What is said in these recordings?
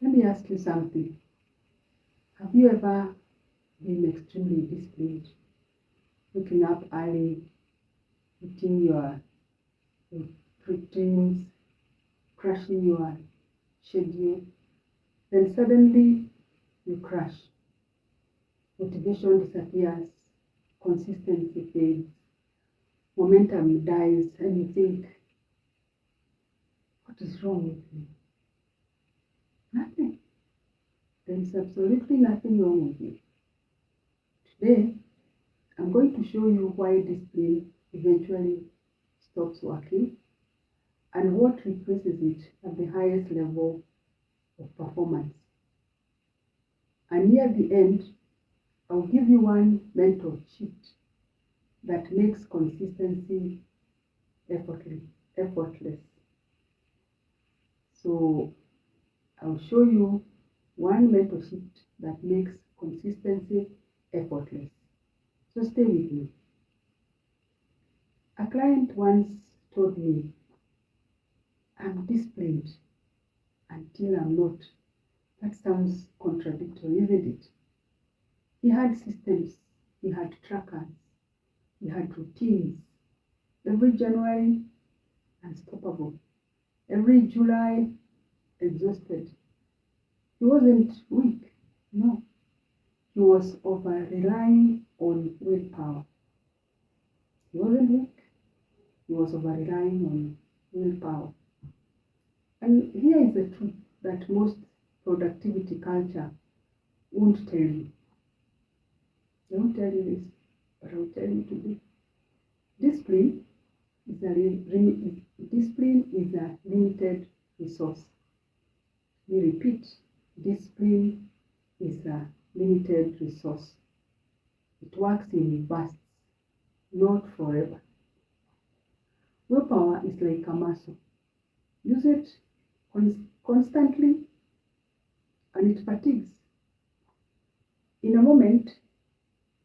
Let me ask you something. Have you ever been extremely disciplined? Waking up early, hitting your routines, crashing your schedule, then suddenly you crash. Motivation disappears, consistency fades, momentum dies, and you think, what is wrong with me? Nothing. There is absolutely nothing wrong with you. Today, I'm going to show you why discipline eventually stops working and what replaces it at the highest level of performance. And near the end, I'll give you one mental cheat that makes consistency effortless. So I'll show you one mental shift that makes consistency effortless. So stay with me. A client once told me, I'm disciplined until I'm not. That sounds contradictory, isn't it? He had systems, he had trackers, he had routines. Every January, unstoppable. Every July, exhausted. He wasn't weak, no. He was over-relying on willpower. He wasn't weak, he was over-relying on willpower. And here is the truth that most productivity culture won't tell you. They won't tell you this, but I'll tell you today. Discipline is a limited resource. We repeat, discipline is a limited resource. It works in bursts, not forever. Willpower is like a muscle. Use it constantly and it fatigues. In a moment,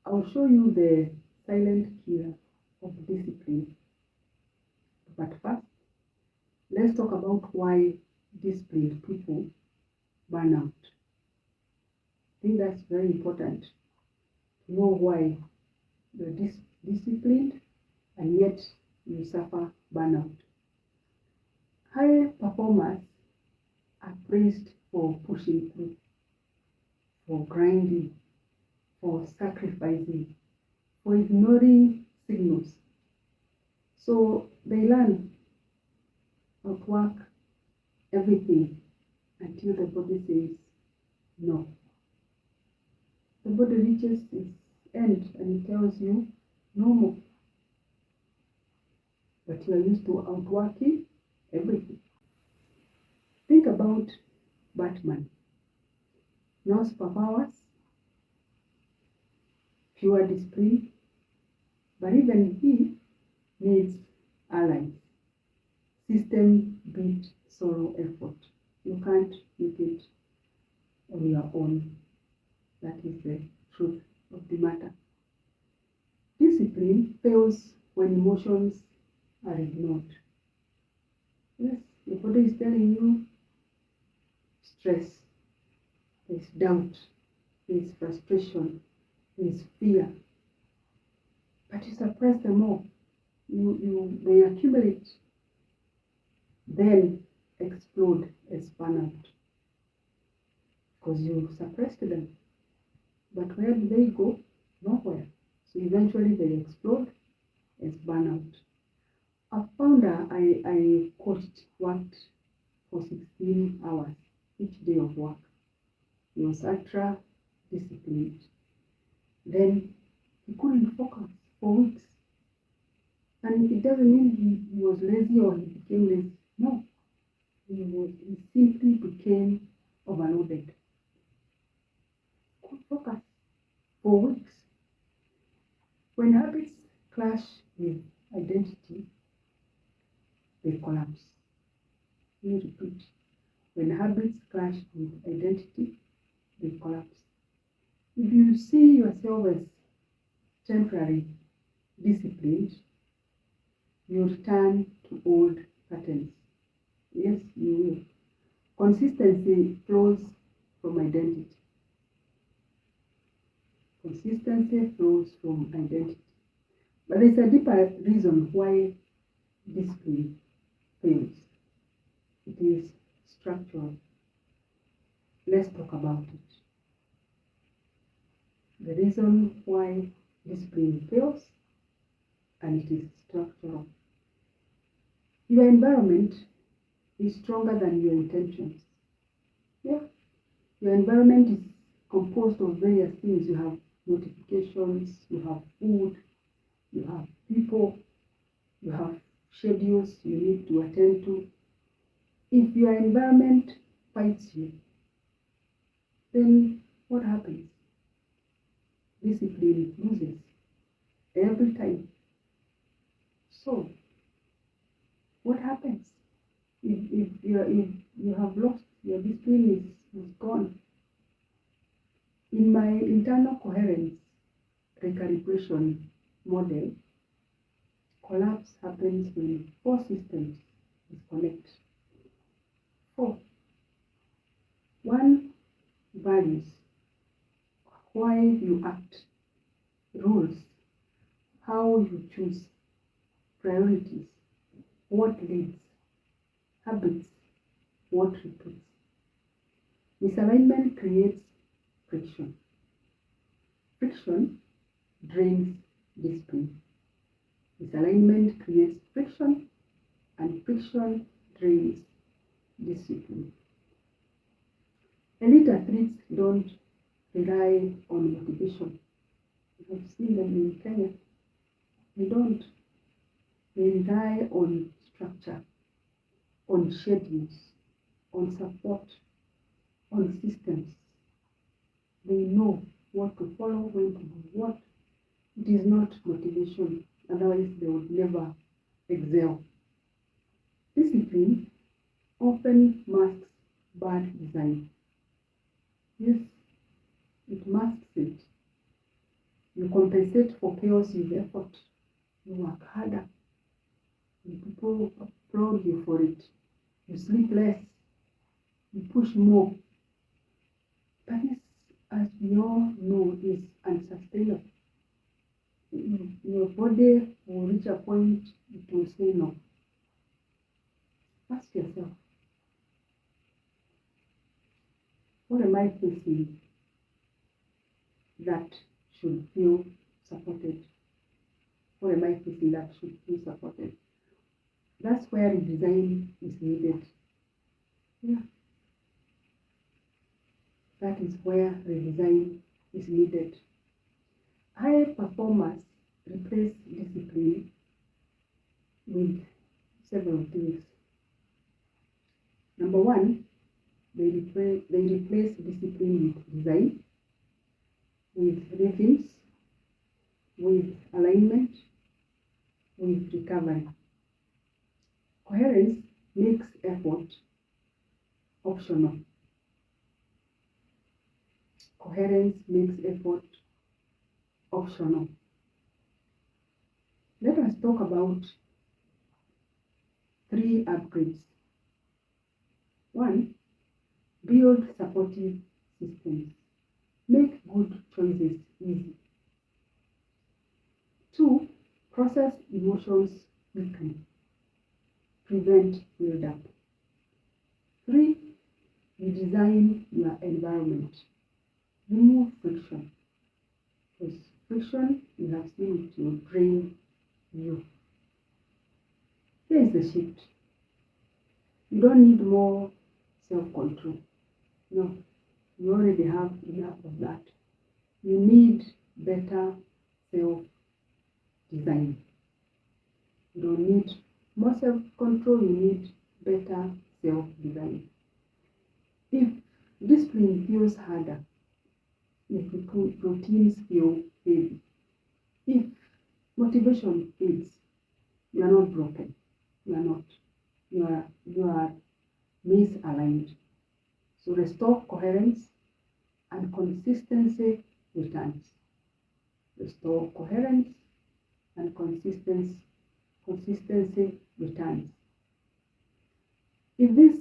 I'll show you the silent killer of discipline. But first, let's talk about why disciplined people burn out. I think that's very important to know why you're disciplined and yet you suffer burnout. High performers are praised for pushing through, for grinding, for sacrificing, for ignoring signals. So they learn how to work everything until the body says no. The body reaches its end and it tells you no more. But you are used to outworking everything. Think about Batman. No superpowers, pure discipline, but even he needs allies. System beat solo effort. You can't make it on your own. That is the truth of the matter. Discipline fails when emotions are ignored. Yes, your body is telling you stress, there's doubt, there's frustration, there's fear. But you suppress them all. They accumulate, then explode as burnout. Because you suppressed them. But where do they go? Nowhere. So eventually they explode as burnout. A founder I coached worked for 16 hours each day of work. He was ultra disciplined. Then he couldn't focus for weeks. And it doesn't mean he was lazy or he became lazy. No. He simply became overloaded. Couldn't focus for weeks. When habits clash with identity, they collapse. Let me repeat. When habits clash with identity, they collapse. If you see yourself as temporary disciplined, you return to old patterns. Yes, you will. Consistency flows from identity. Consistency flows from identity. But there's a deeper reason why discipline fails. It is structural. Let's talk about it. The reason why discipline fails, and it is structural. Your environment is stronger than your intentions. Yeah. Your environment is composed of various things. You have notifications, you have food, you have people, you have schedules you need to attend to. If your environment fights you, then what happens? Discipline loses every time. So, what happens? If you have lost, your discipline is gone. In my internal coherence recalibration model, collapse happens when 4 systems disconnect. 4. 1, values, why you act, rules, how you choose, priorities, what leads, habits, what repeats. Misalignment creates friction. Friction drains discipline. Misalignment creates friction, and friction drains discipline. Elite athletes don't rely on motivation. I've seen them in Kenya. They don't. They rely on structure, on schedules, on support, on systems. They know what to follow, when to do what. It is not motivation, otherwise they would never excel. Discipline often masks bad design. Yes, it masks it. You compensate for chaos with effort. You work harder. And people applaud you for it. You sleep less. You push more. But this, as we all know, is unsustainable. Your body will reach a point it will say no. Ask yourself, what am I facing that should feel supported? What am I facing that should feel supported? That's where redesign is needed. Yeah. That is where redesign is needed. High performers replace discipline with several things. Number 1, they replace discipline with design, with rhythms, with alignment, with recovery. Coherence makes effort optional. Coherence makes effort optional. Let us talk about 3 upgrades. 1, build supportive systems. Make good choices easy. 2, process emotions quickly. Prevent build-up. 3, redesign your environment. Remove friction. Because friction, you have seen it will drain you. Here is the shift. You don't need more self-control. No, you already have enough of that. You need better self-design. You don't need more self-control, you need better self-design. If discipline feels harder, if routines feel heavy, if motivation fades, you are not broken. You are not. You are misaligned. So restore coherence and consistency returns. Restore coherence and consistency returns. If this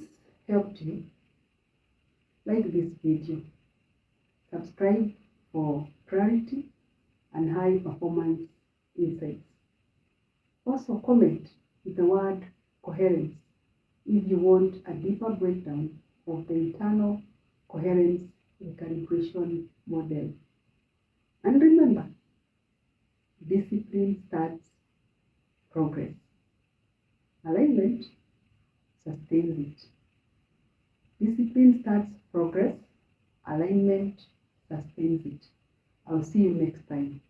helped you, like this video, subscribe for clarity and high performance insights. Also comment with the word coherence if you want a deeper breakdown of the internal coherence recalibration model. And remember, discipline starts progress. Alignment sustains it. Discipline starts progress. Alignment sustains it. I'll see you next time.